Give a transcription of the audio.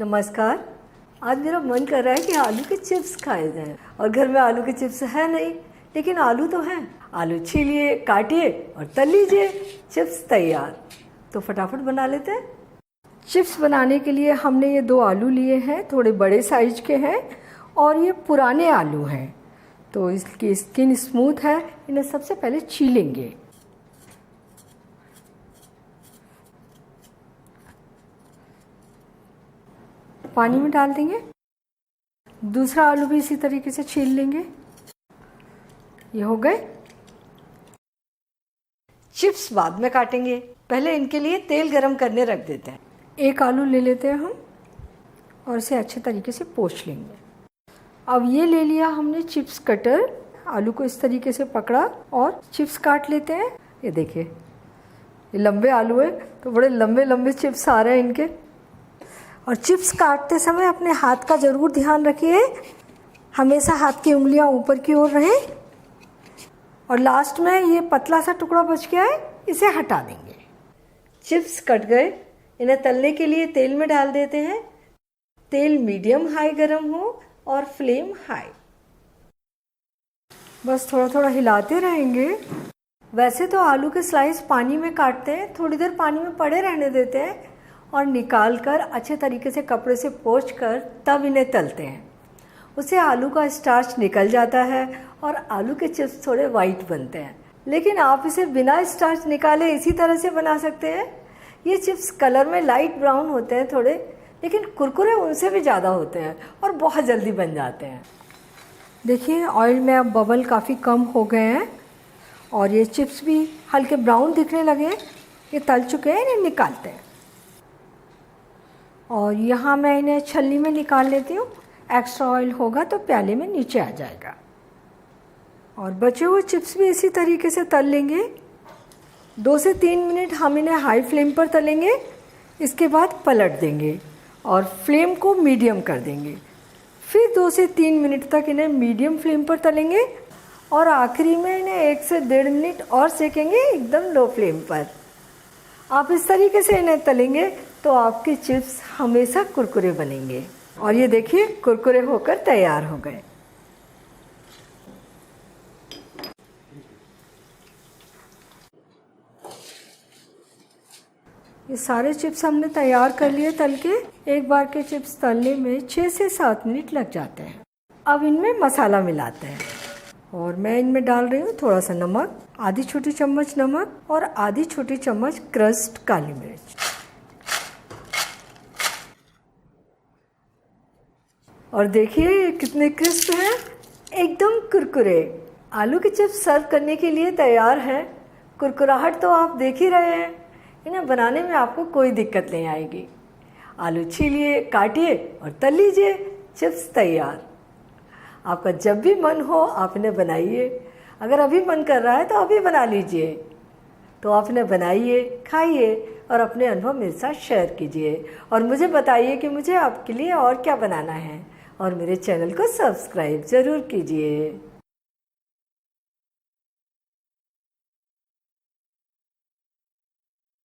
नमस्कार। आज मेरा मन कर रहा है कि आलू के चिप्स खाए जाएं और घर में आलू के चिप्स है नहीं, लेकिन आलू तो हैं। आलू छीलिए, काटिए और तल लीजिए, चिप्स तैयार। तो फटाफट बना लेते हैं। चिप्स बनाने के लिए हमने ये 2 आलू लिए हैं, थोड़े बड़े साइज के हैं और ये पुराने आलू हैं, तो इसकी स्किन स्मूथ है। इन्हें सबसे पहले छीलेंगे। पानी में डाल देंगे। दूसरा आलू भी इसी तरीके से छील लेंगे। ये हो गए। चिप्स बाद में काटेंगे, पहले इनके लिए तेल गरम करने रख देते हैं। एक आलू ले लेते हैं हम और इसे अच्छे तरीके से पोंछ लेंगे। अब ये ले लिया हमने चिप्स कटर। आलू को इस तरीके से पकड़ा और चिप्स काट लेते हैं। ये देखिए, ये लंबे आलू है तो बड़े लंबे लंबे चिप्स आ रहे हैं इनके। और चिप्स काटते समय अपने हाथ का ज़रूर ध्यान रखिए, हमेशा हाथ की उंगलियां ऊपर की ओर रहें। और लास्ट में ये पतला सा टुकड़ा बच गया है, इसे हटा देंगे। चिप्स कट गए। इन्हें तलने के लिए तेल में डाल देते हैं। तेल मीडियम हाई गरम हो और फ्लेम हाई। बस थोड़ा थोड़ा हिलाते रहेंगे। वैसे तो आलू के स्लाइस पानी में काटते हैं, थोड़ी देर पानी में पड़े रहने देते हैं और निकाल कर अच्छे तरीके से कपड़े से पोंछ कर तब इन्हें तलते हैं। उससे आलू का स्टार्च निकल जाता है और आलू के चिप्स थोड़े वाइट बनते हैं। लेकिन आप इसे बिना स्टार्च निकाले इसी तरह से बना सकते हैं। ये चिप्स कलर में लाइट ब्राउन होते हैं थोड़े, लेकिन कुरकुरे उनसे भी ज़्यादा होते हैं और बहुत जल्दी बन जाते हैं। देखिए, ऑयल में अब बबल काफ़ी कम हो गए हैं और ये चिप्स भी हल्के ब्राउन दिखने लगे हैं। ये तल चुके हैं, इन्हें निकालते हैं। और यहाँ मैं इन्हें छलनी में निकाल लेती हूँ। एक्स्ट्रा ऑयल होगा तो प्याले में नीचे आ जाएगा। और बचे हुए चिप्स भी इसी तरीके से तल लेंगे। 2 से 3 मिनट हम इन्हें हाई फ्लेम पर तलेंगे। इसके बाद पलट देंगे और फ्लेम को मीडियम कर देंगे। फिर 2 से 3 मिनट तक इन्हें मीडियम फ्लेम पर तलेंगे और आखिरी में इन्हें 1 से 1.5 मिनट और सेकेंगे एकदम लो फ्लेम पर। आप इस तरीके से इन्हें तलेंगे तो आपके चिप्स हमेशा कुरकुरे बनेंगे। और ये देखिए, कुरकुरे होकर तैयार हो गए। ये सारे चिप्स हमने तैयार कर लिए तल के। एक बार के चिप्स तलने में 6 से 7 मिनट लग जाते हैं। अब इनमें मसाला मिलाते हैं और मैं इनमें डाल रही हूँ थोड़ा सा नमक, आधी छोटी चम्मच नमक और आधी छोटी चम्मच क्रश्ड काली मिर्च। और देखिए ये कितने क्रिस्प हैं, एकदम कुरकुरे। आलू के चिप्स सर्व करने के लिए तैयार हैं। कुरकुराहट तो आप देख ही रहे हैं। इन्हें बनाने में आपको कोई दिक्कत नहीं आएगी। आलू छीलिए, काटिए और तल लीजिए, चिप्स तैयार। आपका जब भी मन हो आप इन्हें बनाइए। अगर अभी मन कर रहा है तो अभी बना लीजिए। तो आप इन्हें बनाइए, खाइए और अपने अनुभव मेरे साथ शेयर कीजिए और मुझे बताइए कि मुझे आपके लिए और क्या बनाना है। और मेरे चैनल को सब्सक्राइब ज़रूर कीजिए।